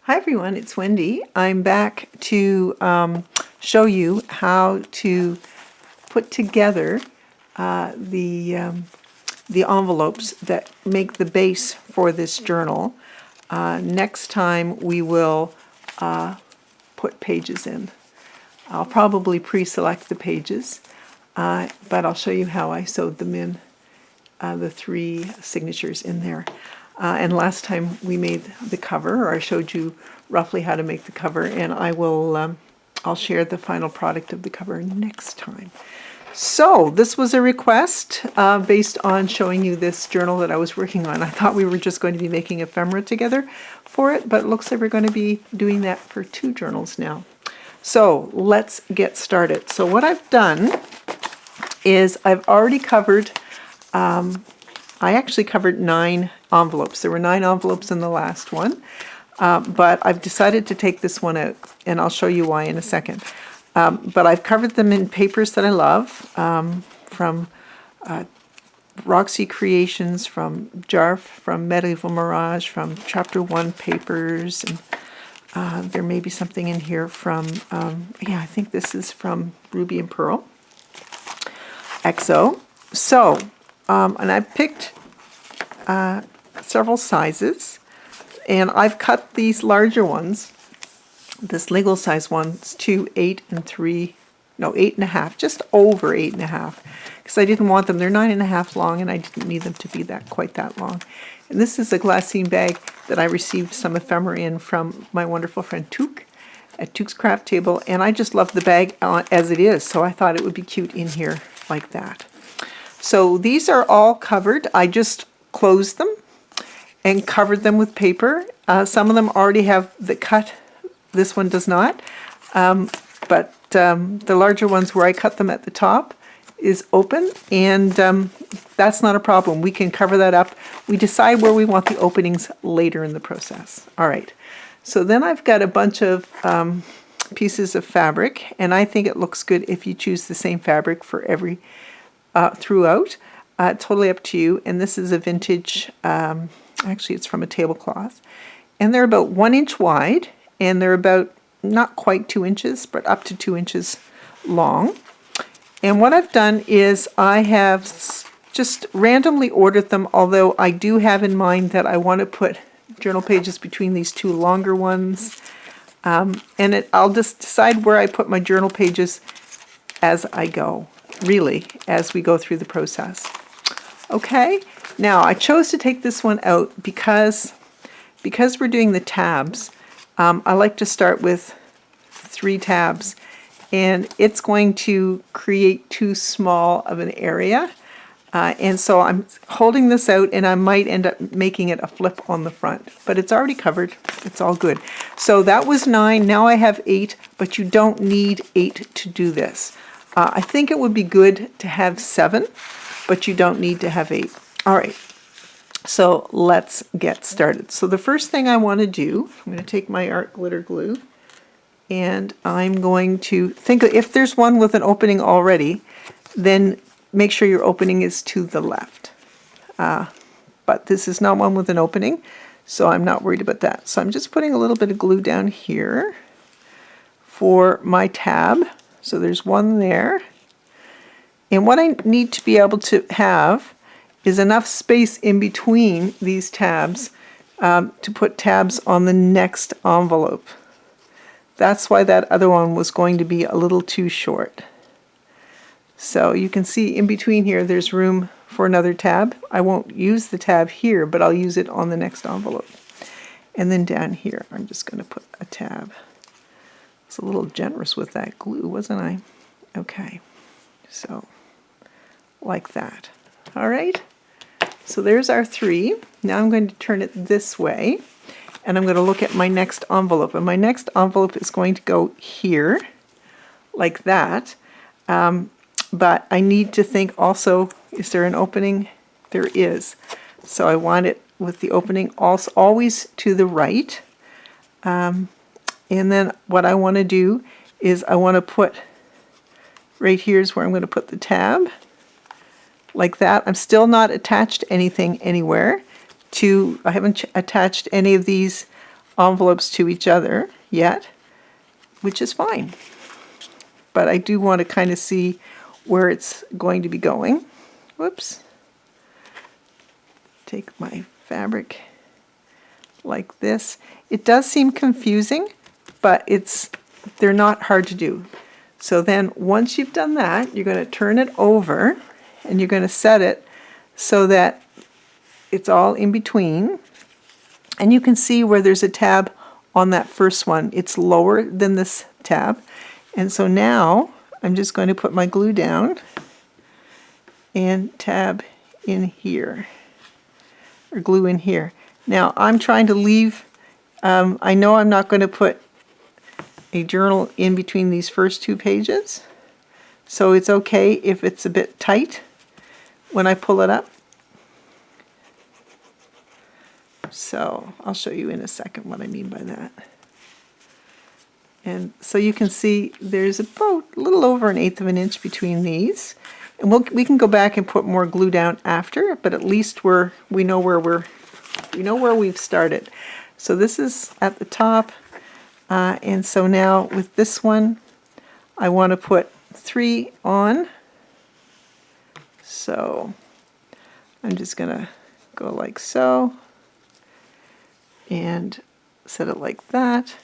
Hi everyone, it's Wendy. I'm back to show you how to put together the envelopes that make the base for this journal. Next time we will put pages in. I'll probably pre-select the pages, but I'll show you how I sewed them in, the 3 signatures in there. And last time we made the cover, or I showed you roughly how to make the cover, and I'll share the final product of the cover next time. So this was a request based on showing you this journal that I was working on. I thought we were just going to be making ephemera together for it, but it looks like we're going to be doing that for 2 journals now. So let's get started. So what I've done is I've already covered, I actually covered 9 envelopes. There were 9 envelopes in the last one, but I've decided to take this one out, and I'll show you why in a second. But I've covered them in papers that I love, from Roxy Creations, from Jarf, from Medieval Mirage, from Chapter 1 papers, and there may be something in here from, yeah, I think this is from Ruby and Pearl, XO. So, and I picked several sizes, and I've cut these larger ones, this legal size ones, to 8 and 3, no, 8.5, just over 8.5, because I didn't want them. They're 9.5 long, and I didn't need them to be quite that long. And this is a glassine bag that I received some ephemera in from my wonderful friend Took at Took's Craft Table, and I just love the bag as it is, so I thought it would be cute in here like that. So these are all covered. I just closed them and covered them with paper. Some of them already have the cut. This one does not. But the larger ones where I cut them at the top is open, and that's not a problem. We can cover that up. We decide where we want the openings later in the process. All right. So then I've got a bunch of pieces of fabric, and I think it looks good if you choose the same fabric for every throughout. Totally up to you. And this is a vintage, actually it's from a tablecloth, and they're about 1 inch wide, and they're about not quite 2 inches, but up to 2 inches long. And what I've done is I have just randomly ordered them, although I do have in mind that I want to put journal pages between these 2 longer ones. And I'll just decide where I put my journal pages as I go, really, as we go through the process. Okay, now I chose to take this one out because we're doing the tabs. I like to start with 3 tabs, and it's going to create too small of an area, and so I'm holding this out, and I might end up making it a flip on the front, but it's already covered. It's all good. So that was 9. Now I have 8, but you don't need 8 to do this. I think it would be good to have 7, but you don't need to have 8. All right. So let's get started. So the first thing I want to do, I'm going to take my art glitter glue, and I'm going to think if there's one with an opening already, then make sure your opening is to the left. But this is not one with an opening, so I'm not worried about that. So I'm just putting a little bit of glue down here for my tab. So there's one there. And what I need to be able to have is enough space in between these tabs to put tabs on the next envelope. That's why that other one was going to be a little too short. So you can see in between here there's room for another tab. I won't use the tab here, but I'll use it on the next envelope. And then down here I'm just going to put a tab. It's a little generous with that glue, wasn't I? Okay, so like that. All right, so there's our 3. Now I'm going to turn it this way, and I'm going to look at my next envelope. And my next envelope is going to go here, like that. But I need to think also, is there an opening? There is. So I want it with the opening also always to the right. And then what I want to do is I want to put, right here is where I'm going to put the tab. Like that. I'm still not attached anything anywhere. I haven't attached any of these envelopes to each other yet, which is fine. But I do want to kind of see where it's going to be going. Whoops. Take my fabric like this. It does seem confusing, but they're not hard to do. So then once you've done that, you're going to turn it over and you're going to set it so that it's all in between. And you can see where there's a tab on that first one. It's lower than this tab. And so now I'm just going to put my glue down and tab in here, or glue in here. Now I'm trying to leave, I know I'm not going to put a journal in between these first two pages, so it's okay if it's a bit tight when I pull it up. So I'll show you in a second what I mean by that. And so you can see there's about a little over 1/8 of an inch between these. And we can go back and put more glue down after, but at least we know where we've started. So this is at the top, and so now with this one, I want to put 3 on. So I'm just gonna go like so, and set it like that.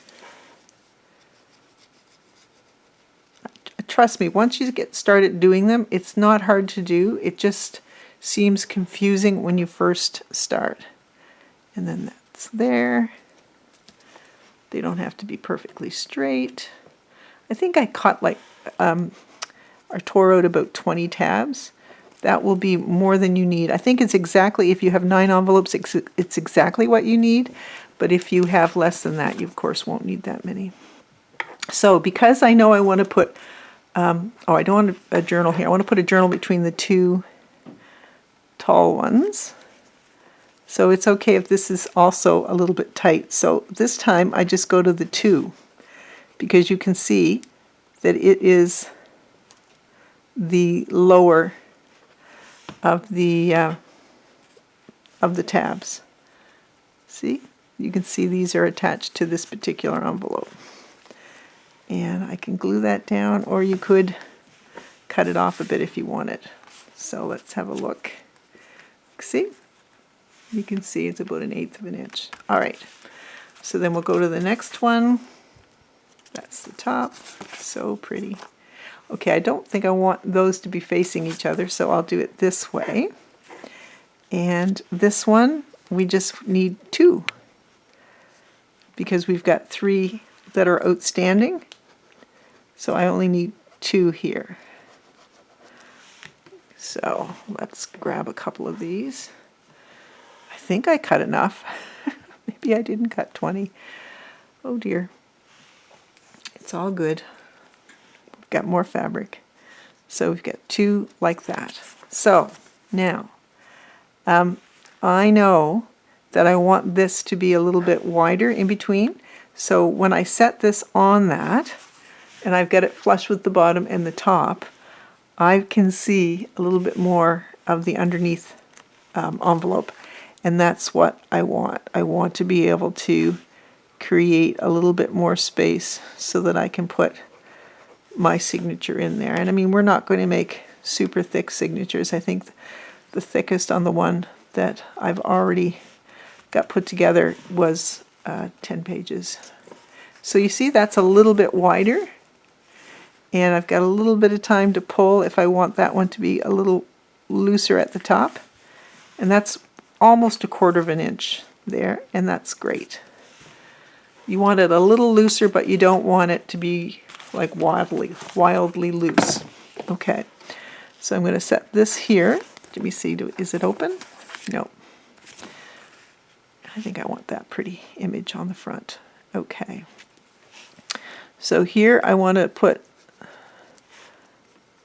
Trust me, once you get started doing them, it's not hard to do. It just seems confusing when you first start. And then that's there. They don't have to be perfectly straight. I think I cut like or tore out about 20 tabs. That will be more than you need. I think it's exactly, if you have 9 envelopes, it's exactly what you need. But if you have less than that, you of course won't need that many. So because I know I want to put, I don't want a journal here. I want to put a journal between the 2 tall ones. So it's okay if this is also a little bit tight. So this time I just go to the 2, because you can see that it is the lower of the tabs. See? You can see these are attached to this particular envelope. And I can glue that down, or you could cut it off a bit if you want it. So let's have a look. See? You can see it's about 1/8 of an inch. All right. So then we'll go to the next one. That's the top. So pretty. Okay, I don't think I want those to be facing each other, so I'll do it this way. And this one, we just need 2, because we've got 3 that are outstanding. So I only need 2 here. So let's grab a couple of these. I think I cut enough. Maybe I didn't cut 20. Oh dear. It's all good. We've got more fabric. So we've got 2 like that. So now, I know that I want this to be a little bit wider in between. So when I set this on that, and I've got it flush with the bottom and the top, I can see a little bit more of the underneath envelope. And that's what I want. I want to be able to create a little bit more space so that I can put my signature in there. And I mean, we're not going to make super thick signatures. I think the thickest on the one that I've already got put together was 10 pages. So you see that's a little bit wider, and I've got a little bit of time to pull if I want that one to be a little looser at the top. And that's almost 1/4 of an inch there, and that's great. You want it a little looser, but you don't want it to be like wildly loose. Okay, so I'm going to set this here. Let me see, is it open? No. I think I want that pretty image on the front. Okay. So here I want to put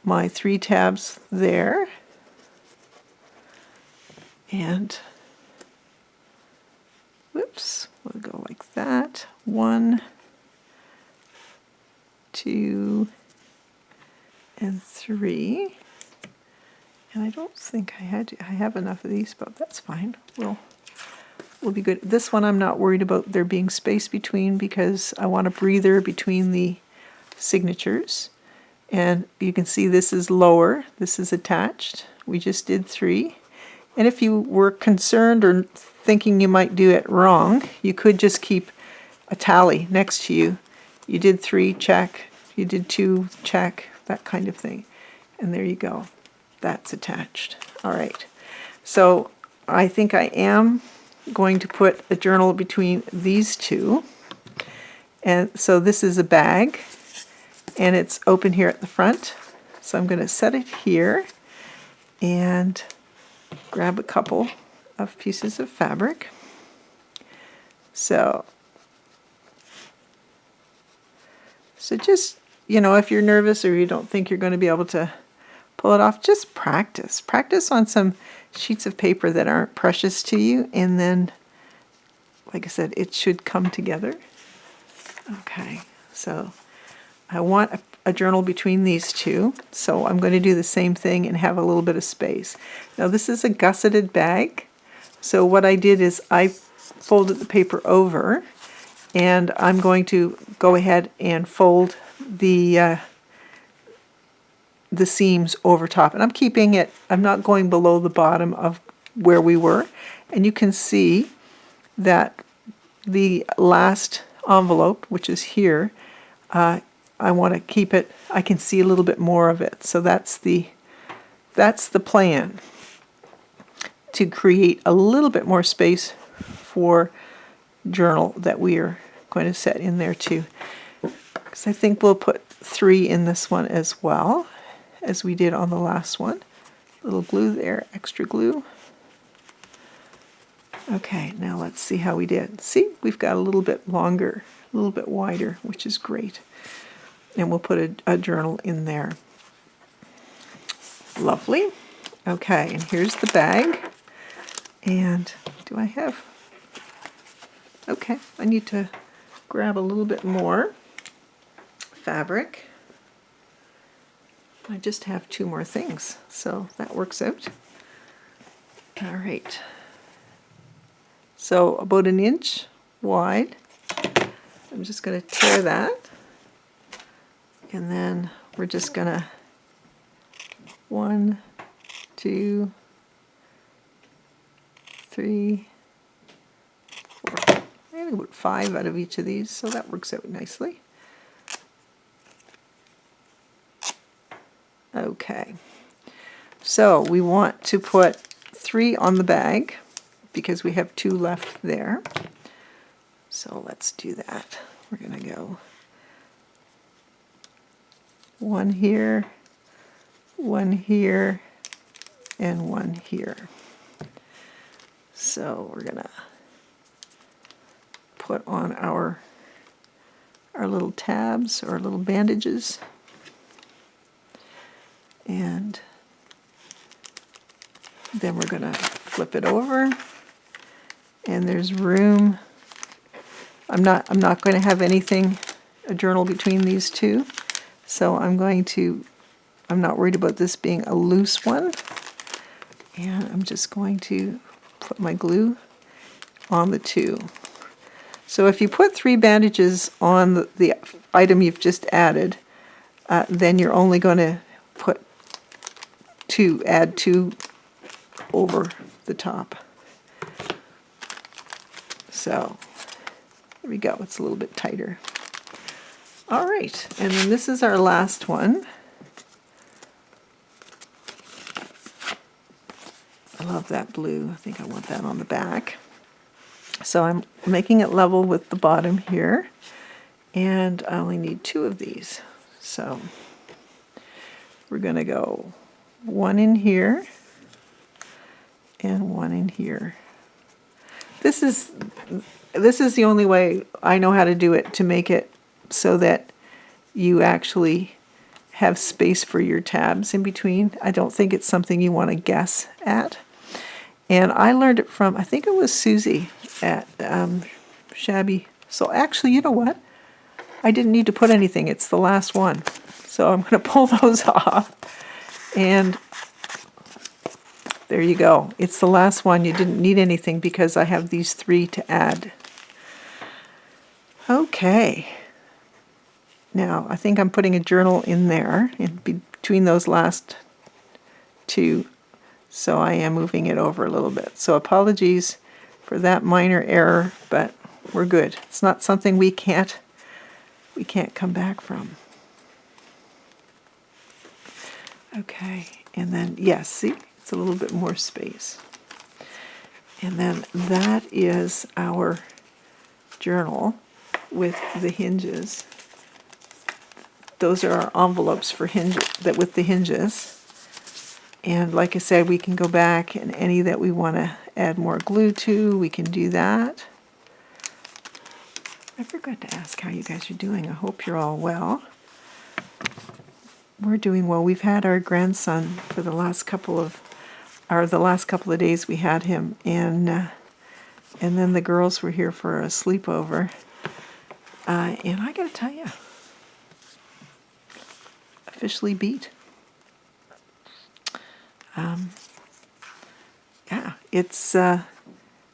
my 3 tabs there. And, whoops, we'll go like that. 1, 2, and 3. And I don't think I have enough of these, but that's fine. We'll will be good. This one I'm not worried about there being space between because I want a breather between the signatures. And you can see this is lower, this is attached. We just did 3. And if you were concerned or thinking you might do it wrong, you could just keep a tally next to you. You did 3, check. You did 2, check, that kind of thing. And there you go. That's attached. All right. So I think I am going to put a journal between these two. And so this is a bag, and it's open here at the front. So I'm going to set it here and grab a couple of pieces of fabric. So just, you know, if you're nervous or you don't think you're going to be able to pull it off, just practice. Practice on some sheets of paper that aren't precious to you, and then, like I said, it should come together. Okay, so I want a journal between these two, so I'm going to do the same thing and have a little bit of space. Now this is a gusseted bag, so what I did is I folded the paper over, and I'm going to go ahead and fold the seams over top, and I'm keeping it, I'm not going below the bottom of where we were, and you can see that the last envelope, which is here, I want to keep it, I can see a little bit more of it, so that's the plan, to create a little bit more space for journal that we are going to set in there too, because I think we'll put 3 in this one as well, as we did on the last one. Little glue there, extra glue. Okay, now let's see how we did. See, we've got a little bit longer, a little bit wider, which is great. And we'll put a journal in there. Lovely. Okay, and here's the bag. And do I have... Okay, I need to grab a little bit more fabric. I just have 2 more things, so that works out. All right. So about 1 inch wide. I'm just going to tear that. And then we're just going to 1, 2, 3, 4. Maybe about 5 out of each of these, so that works out nicely. Okay, so we want to put 3 on the bag because we have 2 left there. So let's do that. We're going to go 1 here, 1 here, and 1 here. So we're going to put on our little tabs or little bandages. And then we're going to flip it over, and there's room. I'm not going to have anything, a journal between these two, so I'm not worried about this being a loose one, and I'm just going to put my glue on the 2. So if you put 3 bandages on the item you've just added, then you're only going to add 2 over the top. So there we go, it's a little bit tighter. All right, and then this is our last one. I love that blue. I think I want that on the back. So I'm making it level with the bottom here, and I only need 2 of these. So we're going to go 1 in here and 1 in here. This is the only way I know how to do it, to make it so that you actually have space for your tabs in between. I don't think it's something you want to guess at. And I learned it from, I think it was Susie at Shabby. So actually, you know what? I didn't need to put anything. It's the last one. So I'm going to pull those off. And There you go. It's the last one. You didn't need anything because I have these 3 to add. Okay. Now, I think I'm putting a journal in there, in between those last 2, so I am moving it over a little bit. So apologies for that minor error, but we're good. It's not something we can't come back from. Okay, and then, yes, see, it's a little bit more space. And then that is our journal with the hinges. Those are our envelopes for with the hinges. And like I said, we can go back, and any that we want to add more glue to, we can do that. I forgot to ask how you guys are doing. I hope you're all well. We're doing well. We've had our grandson for the last couple of days we had him, and then the girls were here for a sleepover. And I got to tell you, officially beat. Yeah, it's. I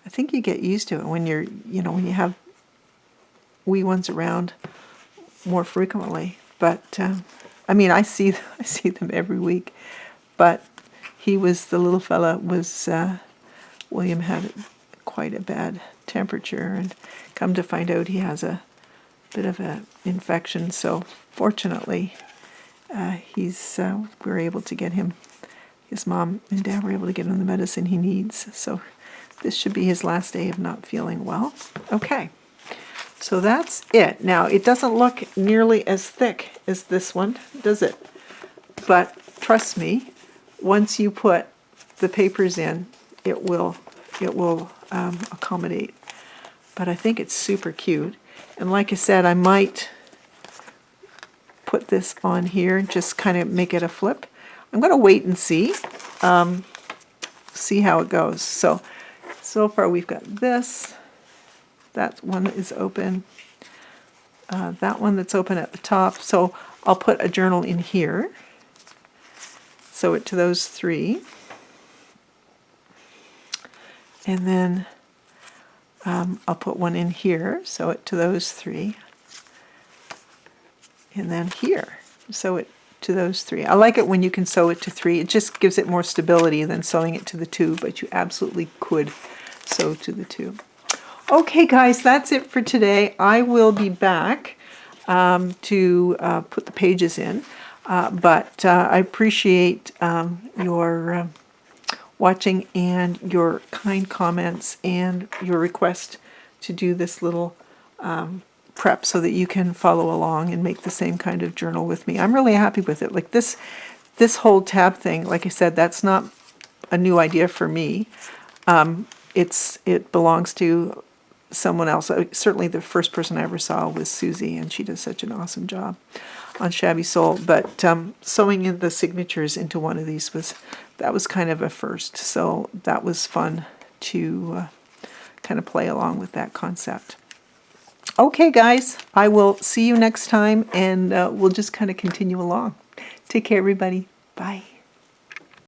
think you get used to it when when you have wee ones around more frequently. But I mean, I see them every week. But the little fella was. William had quite a bad temperature, and come to find out he has a bit of an infection. So fortunately, we were able to get him. His mom and dad were able to get him the medicine he needs. So this should be his last day of not feeling well. Okay, so that's it. Now, it doesn't look nearly as thick as this one, does it? But trust me, once you put the papers in, it will accommodate. But I think it's super cute. And like I said, I might put this on here and just kind of make it a flip. I'm going to wait and see how it goes. So far we've got this. That one is open. That one that's open at the top. So I'll put a journal in here. Sew it to those 3. And then I'll put one in here. Sew it to those 3. And then here. Sew it to those 3. I like it when you can sew it to 3. It just gives it more stability than sewing it to the 2, but you absolutely could sew to the 2. Okay, guys, that's it for today. I will be back to put the pages in, but I appreciate your watching and your kind comments and your request to do this little prep so that you can follow along and make the same kind of journal with me. I'm really happy with it. Like this whole tab thing, like I said, that's not a new idea for me. It belongs to someone else. Certainly the first person I ever saw was Susie, and she does such an awesome job on Shabby Soul. But sewing in the signatures into one of these was kind of a first. So that was fun to kind of play along with that concept. Okay, guys, I will see you next time, and we'll just kind of continue along. Take care, everybody. Bye.